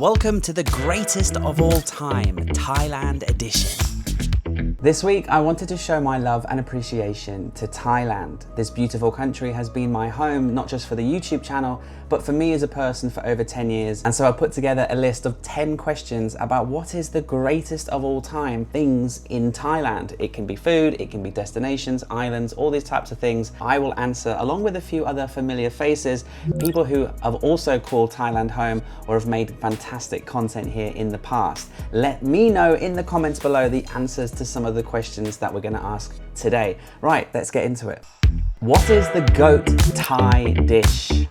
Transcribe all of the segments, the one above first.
Welcome to the greatest of all time, Thailand edition. This week, I wanted to show my love and appreciation to Thailand. This beautiful country has been my home, not just for the YouTube channel, but for me as a person for over 10 years. And so I put together a list of 10 questions about what is the greatest of all time things in Thailand. It can be food, it can be destinations, islands, all these types of things. I will answer along with a few other familiar faces, people who have also called Thailand home or have made fantastic content here in the past. Let me know in the comments below the answers to some of the questions that we're going to ask today. Right, let's get into it. What is the GOAT Thai dish?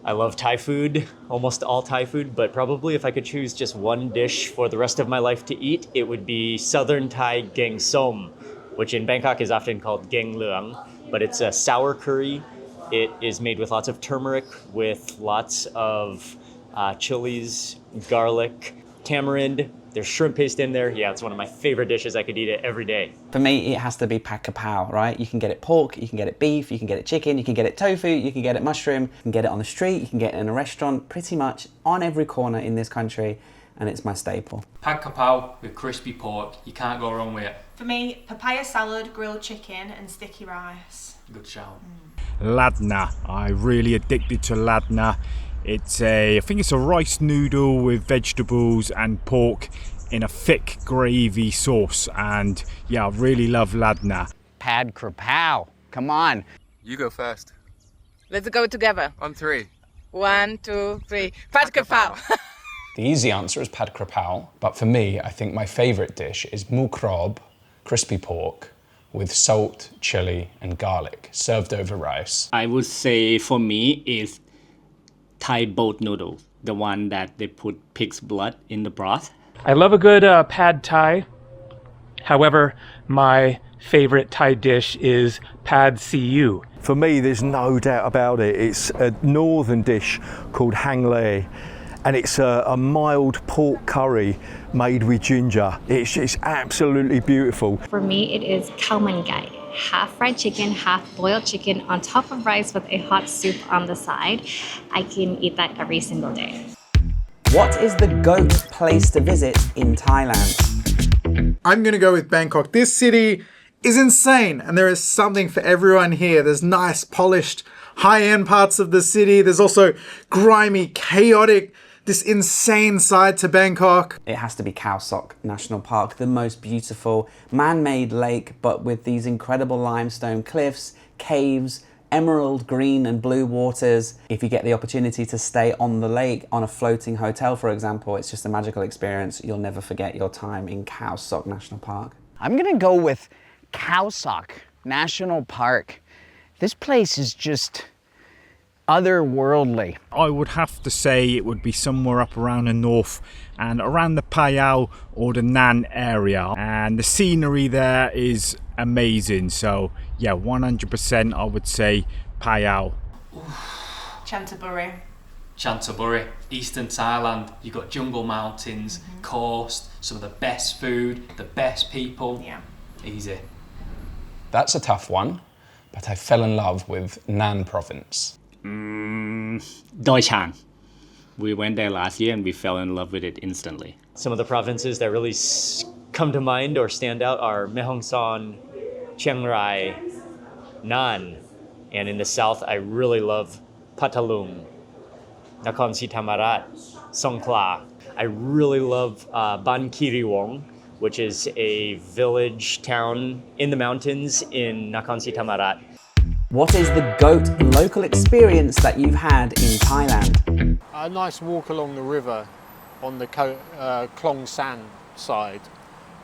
I love Thai food, almost all Thai food, but probably if I could choose just one dish for the rest of my life to eat, it would be Southern Thai Geng Som, which in Bangkok is often called Geng Leung, but it's a sour curry. It is made with lots of turmeric, with lots of chilies, garlic, tamarind. There's shrimp paste in there. Yeah, it's one of my favorite dishes. I could eat it every day. For me, it has to be pad kapow, right? You can get it pork, you can get it beef, you can get it chicken, you can get it tofu, you can get it mushroom, you can get it on the street, you can get it in a restaurant, pretty much on every corner in this country, and it's my staple. Pad kapow with crispy pork, you can't go wrong with it. For me, papaya salad, grilled chicken and sticky rice. Good shout. Ladna. I'm really addicted to ladna. I think it's a rice noodle with vegetables and pork in a thick gravy sauce, and yeah, I really love ladna. Pad krapow. Come on. You go first. Let's go together. On three. 1, 2, 3. Pad krapow. The easy answer is pad krapow, but for me, I think my favourite dish is mu krob, crispy pork, with salt, chili and garlic, served over rice. I would say for me is Thai boat noodles, the one that they put pig's blood in the broth. I love a good pad Thai. However, my favorite Thai dish is pad siu. For me, there's no doubt about it. It's a northern dish called hang lei, and it's a mild pork curry made with ginger. It's absolutely beautiful. For me, it is khao man gai. Half fried chicken, half boiled chicken on top of rice with a hot soup on the side. I can eat that every single day. What is the GOAT place to visit in Thailand? I'm gonna go with Bangkok. This city is insane and there is something for everyone here. There's nice, polished, high-end parts of the city. There's also grimy, chaotic, this insane side to Bangkok. It has to be Khao Sok National Park, the most beautiful man-made lake, but with these incredible limestone cliffs, caves, emerald green and blue waters. If you get the opportunity to stay on the lake on a floating hotel, for example, it's just a magical experience. You'll never forget your time in Khao Sok National Park. I'm gonna go with Khao Sok National Park. This place is just otherworldly. I would have to say it would be somewhere up around the north and around the Payao or the Nan area, and the scenery there is amazing. So yeah, 100% I would say Payao. Chantaburi. Chantaburi, Eastern Thailand. You've got jungle mountains, coast, some of the best food, the best people. Yeah. Easy. That's a tough one, but I fell in love with Nan province. Doyle. We went there last year and we fell in love with it instantly. Some of the provinces that really come to mind or stand out are Mae Hong Son, Chiang Rai, Nan, and in the south I really love Patalung, Nakhon Si Thammarat, Songkhla. I really love Ban Kiriwong, which is a village town in the mountains in Nakhon Si Thammarat. What is the GOAT local experience that you've had in Thailand? A nice walk along the river on the Klong San side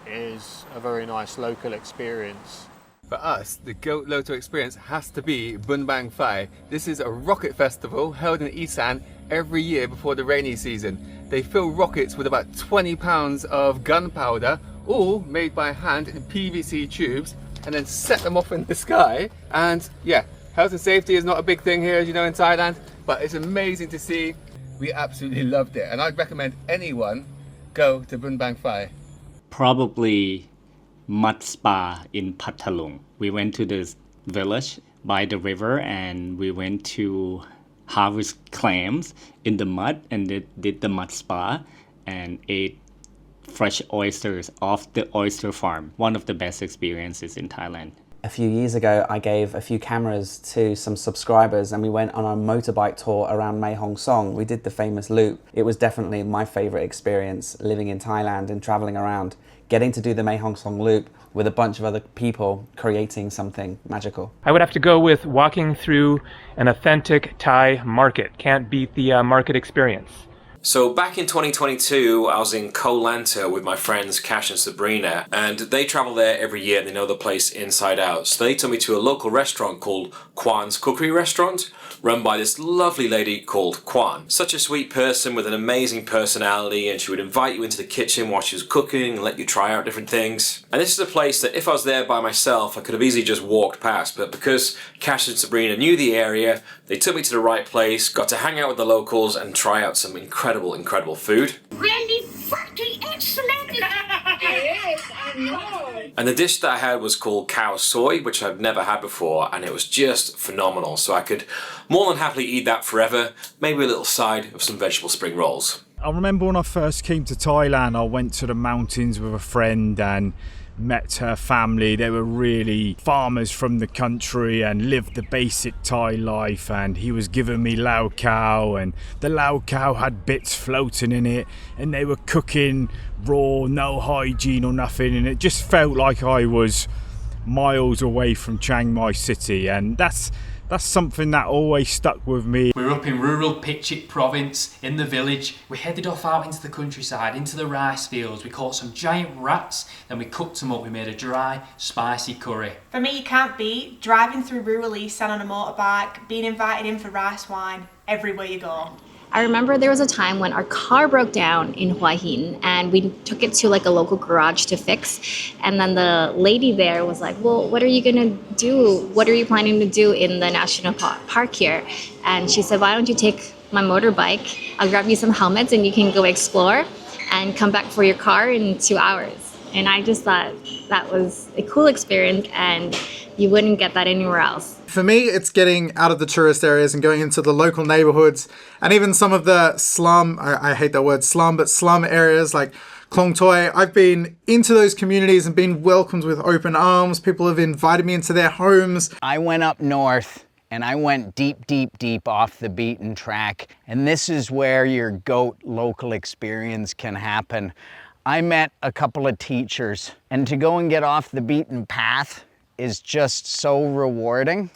is a very nice local experience. For us, the GOAT Loto experience has to be Bun Bang Phai. This is a rocket festival held in Isan every year before the rainy season. They fill rockets with about 20 pounds of gunpowder, all made by hand in PVC tubes, and then set them off in the sky. And yeah, health and safety is not a big thing here, as you know, in Thailand, but it's amazing to see. We absolutely loved it, and I'd recommend anyone go to Bun Bang Phai. Probably mud spa in Patalung. We went to this village by the river and we went to harvest clams in the mud, and they did the mud spa and ate fresh oysters off the oyster farm. One of the best experiences in Thailand. A few years ago, I gave a few cameras to some subscribers and we went on a motorbike tour around Mae Hong Son. We did the famous loop. It was definitely my favorite experience living in Thailand and traveling around. Getting to do the Mae Hong Son loop with a bunch of other people creating something magical. I would have to go with walking through an authentic Thai market. Can't beat the market experience. So back in 2022, I was in Koh Lanta with my friends Cash and Sabrina, and they travel there every year. They know the place inside out. So they took me to a local restaurant called Kwan's Cookery Restaurant, run by this lovely lady called Kwan. Such a sweet person with an amazing personality, and she would invite you into the kitchen while she was cooking and let you try out different things. And this is a place that if I was there by myself, I could have easily just walked past, but because Cash and Sabrina knew the area, they took me to the right place, got to hang out with the locals and try out some incredible food. Really fucking excellent! Yes, I know! And the dish that I had was called cow soy, which I've never had before, and it was just phenomenal. So I could more than happily eat that forever, maybe a little side of some vegetable spring rolls. I remember when I first came to Thailand, I went to the mountains with a friend and met her family. They were really farmers from the country and lived the basic Thai life, and he was giving me lau khao, and the lau khao had bits floating in it, and they were cooking raw, no hygiene or nothing, and it just felt like I was miles away from Chiang Mai city, and that's something that always stuck with me. We were up in rural Pitchik province, in the village. We headed off out into the countryside, into the rice fields. We caught some giant rats, then we cooked them up. We made a dry, spicy curry. For me, you can't beat driving through rural East on a motorbike, being invited in for rice wine everywhere you go. I remember there was a time when our car broke down in Hua Hin and we took it to like a local garage to fix. And then the lady there was like, well, what are you gonna do? What are you planning to do in the national park here? And she said, why don't you take my motorbike? I'll grab you some helmets and you can go explore and come back for your car in 2 hours. And I just thought that was a cool experience and you wouldn't get that anywhere else. For me, it's getting out of the tourist areas and going into the local neighborhoods and even some of the slum, I hate that word slum, but slum areas like Klong Toi. I've been into those communities and been welcomed with open arms. People have invited me into their homes. I went up north and I went deep off the beaten track. And this is where your goat local experience can happen. I met a couple of teachers, and to go and get off the beaten path is just so rewarding.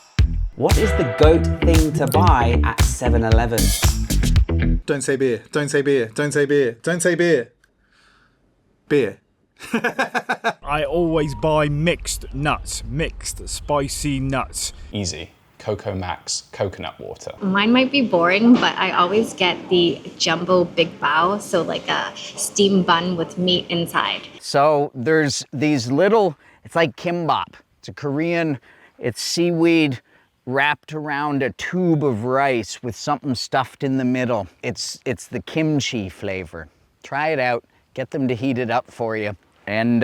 What is the goat thing to buy at 7-Eleven? Don't say beer, don't say beer, don't say beer, don't say beer. Beer. I always buy mixed nuts, mixed spicy nuts. Easy. Coco Max coconut water. Mine might be boring, but I always get the jumbo big bao, so like a steamed bun with meat inside. So there's these little, it's like kimbap. It's a Korean, it's seaweed wrapped around a tube of rice with something stuffed in the middle. It's the kimchi flavor. Try it out, get them to heat it up for you, and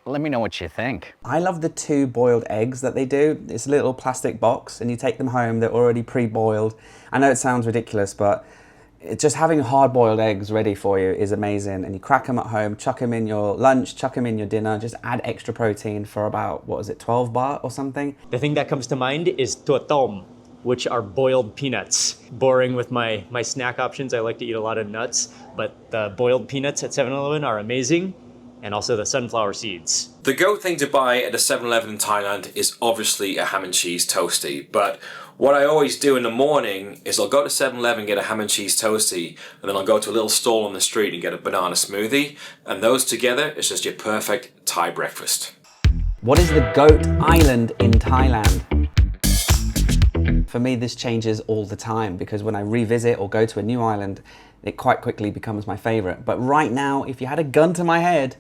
let me know what you think. I love the 2 boiled eggs that they do. It's a little plastic box and you take them home, they're already pre-boiled. I know it sounds ridiculous, but just having hard-boiled eggs ready for you is amazing. And you crack them at home, chuck them in your lunch, chuck them in your dinner, just add extra protein for about, 12 baht or something? The thing that comes to mind is tua tom, which are boiled peanuts. Boring with my snack options, I like to eat a lot of nuts, but the boiled peanuts at 7-Eleven are amazing. And also the sunflower seeds. The goat thing to buy at a 7-Eleven in Thailand is obviously a ham and cheese toastie, but what I always do in the morning is I'll go to 7-Eleven and get a ham and cheese toastie, and then I'll go to a little stall on the street and get a banana smoothie, and those together is just your perfect Thai breakfast. What is the goat island in Thailand? For me, this changes all the time because when I revisit or go to a new island, it quite quickly becomes my favorite. But right now, if you had a gun to my head,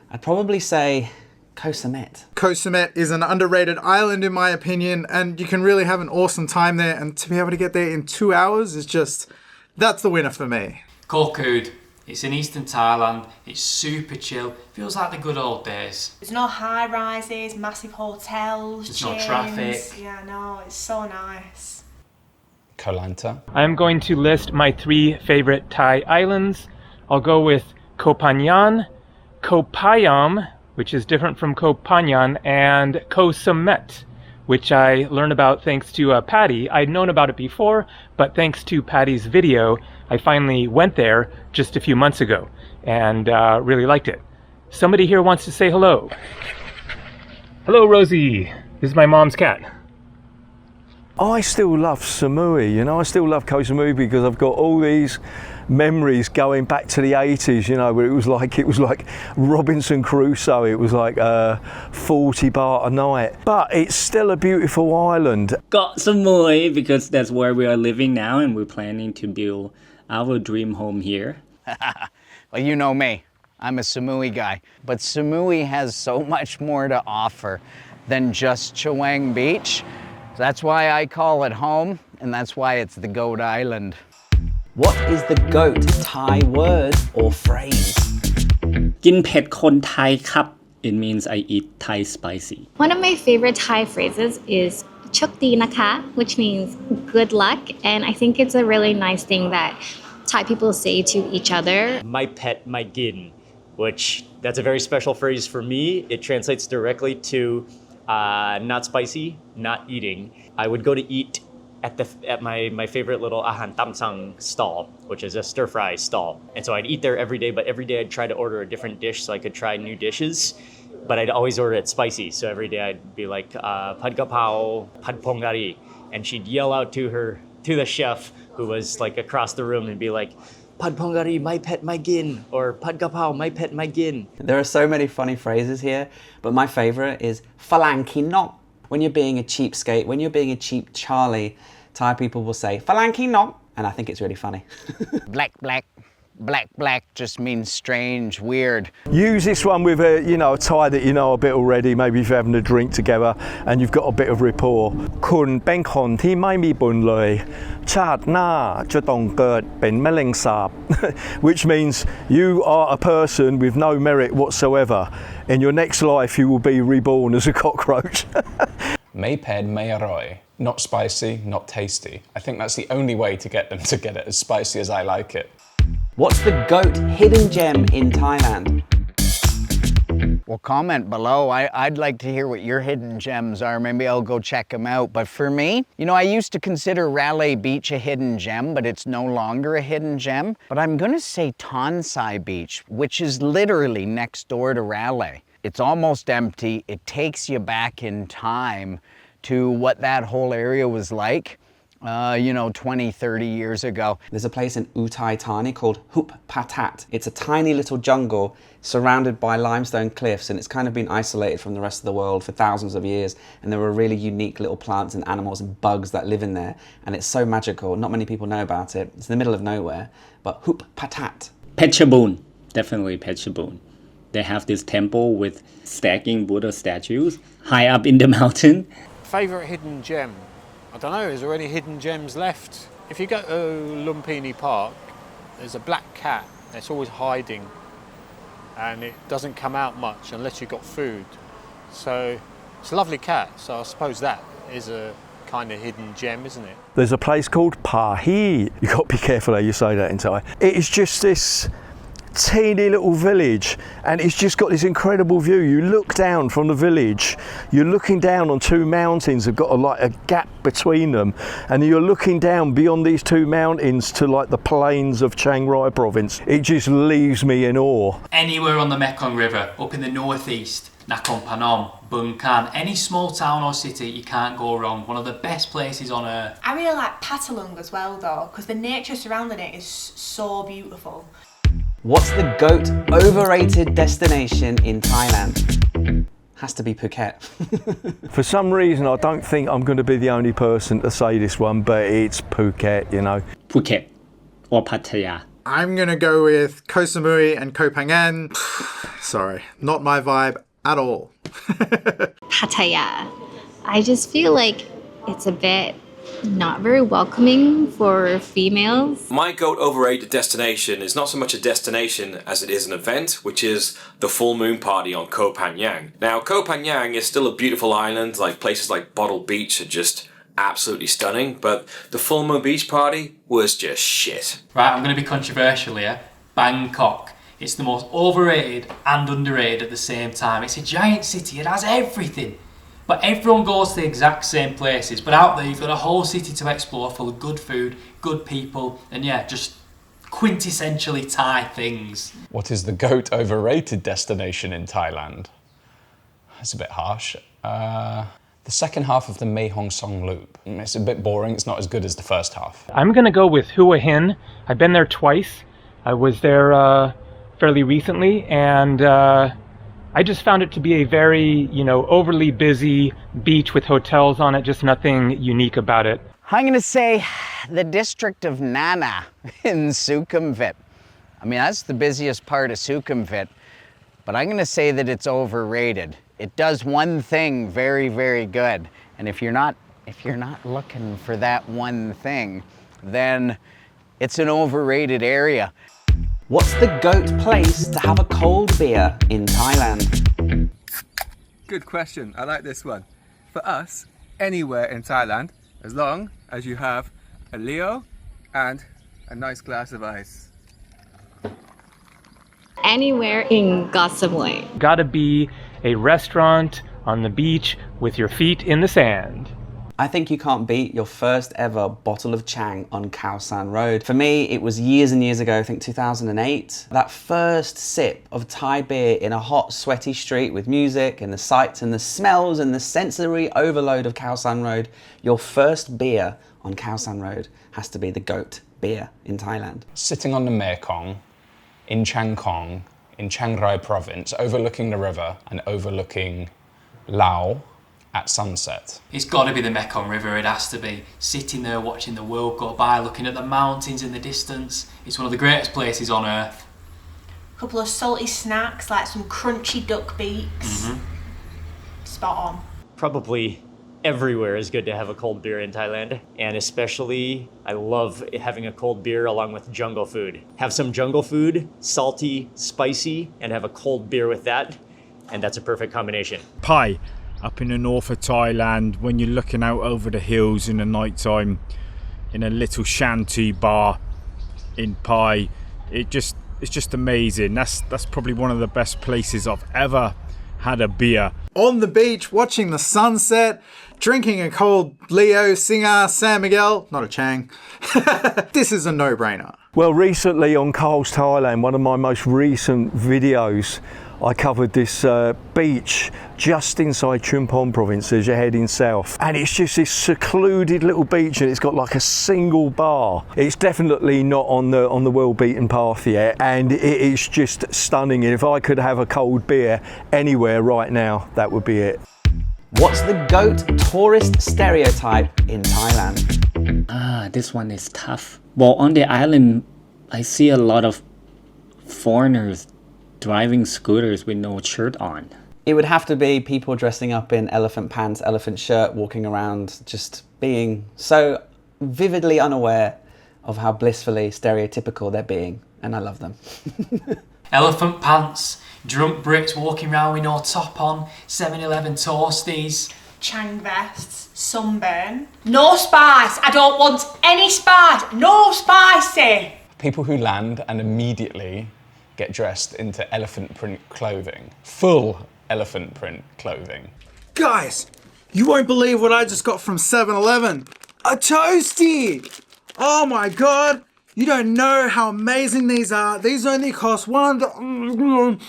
I'd probably say Koh Samet. Koh Samet is an underrated island in my opinion, and you can really have an awesome time there, and to be able to get there in 2 hours is just, that's the winner for me. Koh Kood. It's in eastern Thailand. It's super chill. Feels like the good old days. There's no high rises, massive hotels, There's gyms. no traffic. Yeah, no, it's so nice. Koh Lanta. I'm going to list my 3 favorite Thai islands. I'll go with Koh Phangan, Koh Payam, which is different from Koh Phangan, and Koh Samet, which I learned about thanks to Paddy. I'd known about it before, but thanks to Paddy's video, I finally went there just a few months ago and really liked it. Somebody here wants to say hello. Hello, Rosie. This is my mom's cat. I still love Samui, you know, I still love Koh Samui because I've got all these memories going back to the 80s, you know, where it was like Robinson Crusoe, it was like 40 baht a night. But it's still a beautiful island. Got Samui because that's where we are living now, and we're planning to build our dream home here. Well, you know me, I'm a Samui guy, but Samui has so much more to offer than just Chaweng Beach. That's why I call it home, and that's why it's the Goat Island. What is the goat Thai word or phrase? กินเผ็ดคนไทยครับ It means I eat Thai spicy. One of my favorite Thai phrases is chok di naka, which means good luck. And I think it's a really nice thing that Thai people say to each other. My pet, my gin, which that's a very special phrase for me. It translates directly to not spicy, not eating. I would go to eat at my favorite little ahan tamsang stall, which is a stir fry stall. And so I'd eat there every day, but every day I'd try to order a different dish so I could try new dishes. But I'd always order it spicy. So every day I'd be like, pad kapao, pad pongari. And she'd yell out to the chef who was like across the room and be like, Pad pongari, my pet, my gin, or pad kapao, my pet, my gin. There are so many funny phrases here, but my favorite is falang kinok. When you're being a cheapskate, when you're being a cheap Charlie, Thai people will say falang kinok, and I think it's really funny. Black just means strange, weird. Use this one with a Thai that you know a bit already, maybe if you're having a drink together and you've got a bit of rapport. คุณเป็นคนที่ไม่มีบุญเลยชาติหน้าจะต้องเกิดเป็นแมลงสาบ which means you are a person with no merit whatsoever. In your next life you will be reborn as a cockroach. May ped, may aroy. Not spicy, not tasty. I think that's the only way to get them to get it as spicy as I like it. What's the goat hidden gem in Thailand? Well, comment below. I'd like to hear what your hidden gems are. Maybe I'll go check them out. But for me, you know, I used to consider Railay Beach a hidden gem, but it's no longer a hidden gem. But I'm going to say Tonsai Beach, which is literally next door to Railay. It's almost empty. It takes you back in time to what that whole area was like. 20, 30 years ago. There's a place in Uthai Thani called Hup Patat. It's a tiny little jungle surrounded by limestone cliffs, and it's kind of been isolated from the rest of the world for thousands of years, and there are really unique little plants and animals and bugs that live in there, and it's so magical. Not many people know about it. It's in the middle of nowhere, but Hup Patat. Phetchabun, definitely Phetchabun. They have this temple with stacking Buddha statues high up in the mountain. Favorite hidden gem? I don't know, is there any hidden gems left? If you go to Lumpini Park, there's a black cat that's always hiding and it doesn't come out much unless you've got food. So it's a lovely cat, so I suppose that is a kind of hidden gem, isn't it? There's a place called Pahi. You've got to be careful how you say that in Thai. It is just this teeny little village, and it's just got this incredible view. You look down from the village, you're looking down on 2 mountains that have got a gap between them, and you're looking down beyond these 2 mountains to like the plains of Chiang Rai province. It just leaves me in awe. Anywhere on the Mekong River, up in the northeast, Nakhon Phanom, Bun Khan, any small town or city, you can't go wrong. One of the best places on earth. I really like Patalung as well though, because the nature surrounding it is so beautiful. What's the goat overrated destination in Thailand? Has to be Phuket. For some reason, I don't think I'm going to be the only person to say this one, but it's Phuket, you know. Phuket or Pattaya. I'm going to go with Koh Samui and Koh Phangan. Sorry, not my vibe at all. Pattaya. I just feel like it's a bit not very welcoming for females. My goat overrated destination is not so much a destination as it is an event, which is the full moon party on Koh Phangan. Now, Koh Phangan is still a beautiful island, like places like Bottle Beach are just absolutely stunning, but the full moon beach party was just shit. Right, I'm going to be controversial here. Bangkok. It's the most overrated and underrated at the same time. It's a giant city, it has everything. But everyone goes to the exact same places. But out there you've got a whole city to explore full of good food, good people, and yeah, just quintessentially Thai things. What is the GOAT overrated destination in Thailand? That's a bit harsh. The second half of the Mae Hong Son Loop. It's a bit boring, it's not as good as the first half. I'm gonna go with Hua Hin. I've been there twice. I was there fairly recently, and I just found it to be a very, overly busy beach with hotels on it, just nothing unique about it. I'm gonna say the district of Nana in Sukhumvit. I mean, that's the busiest part of Sukhumvit, but I'm gonna say that it's overrated. It does one thing very, very good, and if you're not looking for that one thing, then it's an overrated area. What's the GOAT place to have a cold beer in Thailand? Good question. I like this one. For us, anywhere in Thailand, as long as you have a Leo and a nice glass of ice. Anywhere in Koh Samui. Gotta be a restaurant on the beach with your feet in the sand. I think you can't beat your first ever bottle of Chang on Khao San Road. For me, it was years and years ago, I think 2008. That first sip of Thai beer in a hot, sweaty street with music and the sights and the smells and the sensory overload of Khao San Road. Your first beer on Khao San Road has to be the GOAT beer in Thailand. Sitting on the Mekong in Chiang Khong, in Chiang Rai province, overlooking the river and overlooking Laos at sunset. It's got to be the Mekong River, it has to be. Sitting there watching the world go by, looking at the mountains in the distance. It's one of the greatest places on earth. A couple of salty snacks like some crunchy duck beaks. Spot on. Probably everywhere is good to have a cold beer in Thailand, and especially I love having a cold beer along with jungle food. Have some jungle food, salty, spicy, and have a cold beer with that, and that's a perfect combination. Pai, up in the north of Thailand, when you're looking out over the hills in the night time in a little shanty bar in Pai, it's just amazing. That's probably one of the best places I've ever had a beer. On the beach, watching the sunset, drinking a cold Leo, Singer, San Miguel, not a Chang. This is a no-brainer. Well, recently on Carl's Thailand, one of my most recent videos, I covered this beach just inside Chumpon province as you're heading south, and it's just this secluded little beach, and it's got like a single bar. It's definitely not on the well-beaten path yet, and it is just stunning. And if I could have a cold beer anywhere right now, that would be it. What's the GOAT tourist stereotype in Thailand? This one is tough. Well, on the island, I see a lot of foreigners driving scooters with no shirt on. It would have to be people dressing up in elephant pants, elephant shirt, walking around, just being so vividly unaware of how blissfully stereotypical they're being, and I love them. Elephant pants, drunk Brits walking around with no top on, 7-Eleven toasties. Chang vests, sunburn. No spice, I don't want any spice, no spicy. People who land and immediately get dressed into elephant print clothing. Full elephant print clothing. Guys, you won't believe what I just got from 7-Eleven. A toasty! Oh my god! You don't know how amazing these are. These only cost $1.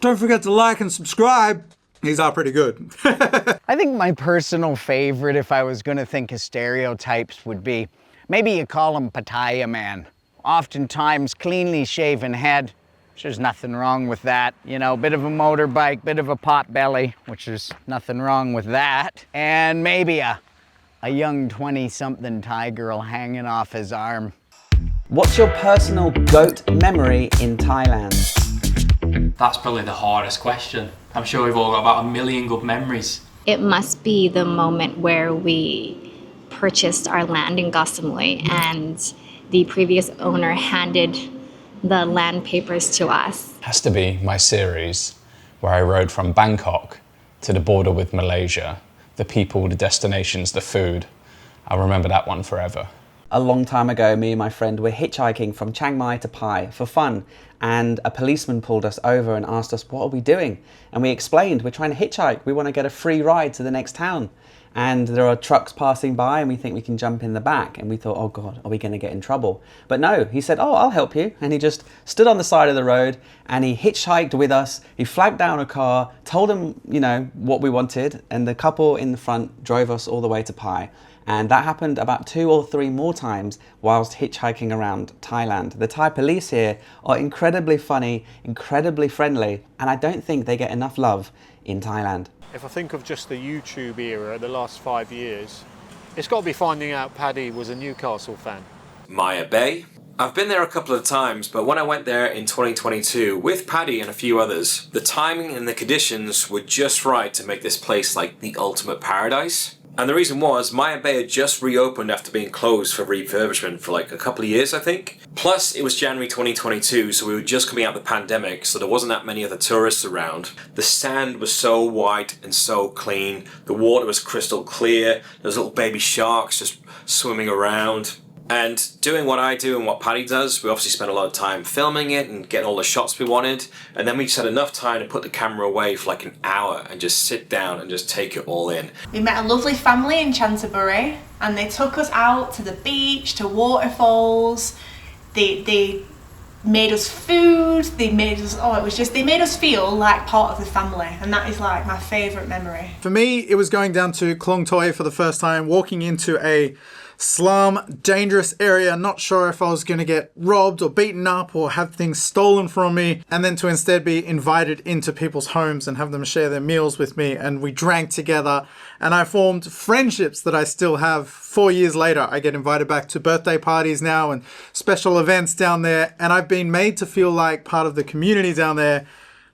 Don't forget to like and subscribe. These are pretty good. I think my personal favorite, if I was gonna think of stereotypes, would be, maybe you call him Pattaya Man. Oftentimes cleanly shaven head, which there's nothing wrong with that. You know, bit of a motorbike, bit of a pot belly, which there's nothing wrong with that. And maybe a young 20-something Thai girl hanging off his arm. What's your personal GOAT memory in Thailand? That's probably the hardest question. I'm sure we've all got about 1 million good memories. It must be the moment where we purchased our land in Koh Samui and the previous owner handed the land papers to us. Has to be my series where I rode from Bangkok to the border with Malaysia the people, the destinations, the food. I'll remember that one forever. A long time ago, me and my friend were hitchhiking from Chiang Mai to Pai for fun, and a policeman pulled us over and asked us, what are we doing? And we explained, we're trying to hitchhike, we want to get a free ride to the next town. And there are trucks passing by and we think we can jump in the back. And we thought, oh God, are we going to get in trouble? But no, he said, oh, I'll help you. And he just stood on the side of the road and he hitchhiked with us. He flagged down a car, told him, you know, what we wanted. And the couple in the front drove us all the way to Pai. And that happened about 2 or 3 more times whilst hitchhiking around Thailand. The Thai police here are incredibly funny, incredibly friendly, and I don't think they get enough love in Thailand. If I think of just the YouTube era, the last 5 years, it's got to be finding out Paddy was a Newcastle fan. Maya Bay. I've been there a couple of times, but when I went there in 2022 with Paddy and a few others, the timing and the conditions were just right to make this place like the ultimate paradise. And the reason was, Maya Bay had just reopened after being closed for refurbishment for like a couple of years, I think. Plus, it was January 2022, so we were just coming out of the pandemic, so there wasn't that many other tourists around. The sand was so white and so clean. The water was crystal clear. There was little baby sharks just swimming around. And doing what I do and what Paddy does, we obviously spent a lot of time filming it and getting all the shots we wanted. And then we just had enough time to put the camera away for like an hour and just sit down and just take it all in. We met a lovely family in Chanterbury and they took us out to the beach, to waterfalls. They made us food, they made us feel like part of the family, and that is like my favourite memory. For me, it was going down to Klong Toi for the first time, walking into a slum, dangerous area, not sure if I was going to get robbed or beaten up or have things stolen from me, and then to instead be invited into people's homes and have them share their meals with me, and we drank together, and I formed friendships that I still have 4 years later. I get invited back to birthday parties now and special events down there, and I've been made to feel like part of the community down there,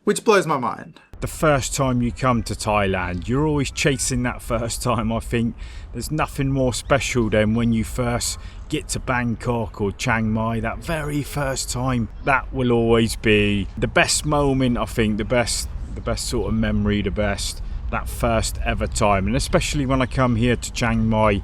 which blows my mind. The first time you come to Thailand, you're always chasing that first time. I think there's nothing more special than when you first get to Bangkok or Chiang Mai, that very first time. That will always be the best moment, I think, the best sort of memory, that first ever time. And especially when I come here to Chiang Mai,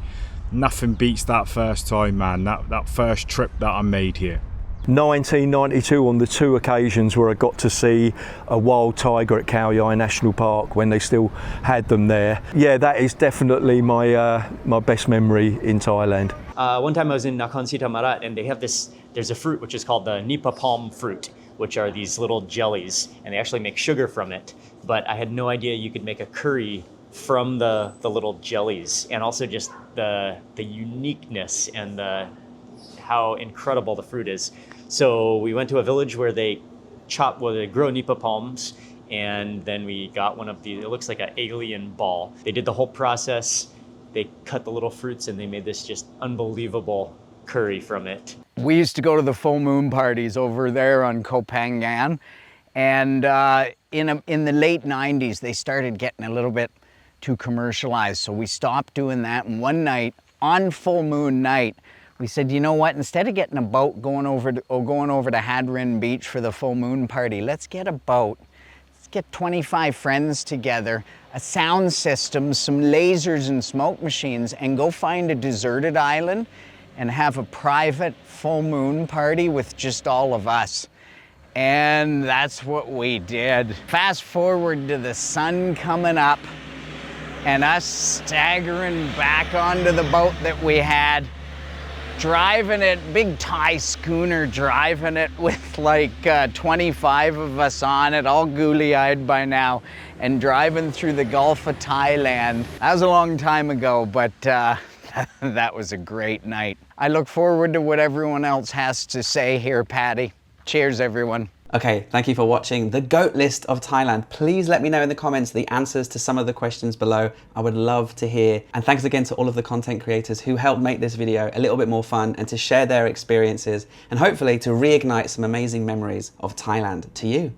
nothing beats that first time, man, that first trip that I made here. 1992 on the 2 occasions where I got to see a wild tiger at Khao Yai National Park when they still had them there. Yeah, that is definitely my best memory in Thailand. One time I was in Nakhon Si Thammarat and they have there's a fruit which is called the nipa palm fruit, which are these little jellies, and they actually make sugar from it. But I had no idea you could make a curry from the little jellies, and also just the uniqueness and how incredible the fruit is. So we went to a village where they grow nipa palms, and then we got one of these, it looks like an alien ball. They did the whole process, they cut the little fruits, and they made this just unbelievable curry from it. We used to go to the full moon parties over there on Koh Phangan, and in the late 90s, they started getting a little bit too commercialized, so we stopped doing that, and one night, on full moon night, we said, you know what, instead of getting a boat going over to Had Rin Beach for the full moon party, let's get a boat. Let's get 25 friends together, a sound system, some lasers and smoke machines, and go find a deserted island and have a private full moon party with just all of us. And that's what we did. Fast forward to the sun coming up and us staggering back onto the boat that we had, driving it, big Thai schooner, driving it with like 25 of us on it, all googly-eyed by now, and driving through the Gulf of Thailand. That was a long time ago, but that was a great night. I look forward to what everyone else has to say here, Paddy. Cheers, everyone. Okay, thank you for watching the GOAT list of Thailand. Please let me know in the comments the answers to some of the questions below. I would love to hear. And thanks again to all of the content creators who helped make this video a little bit more fun and to share their experiences and hopefully to reignite some amazing memories of Thailand to you.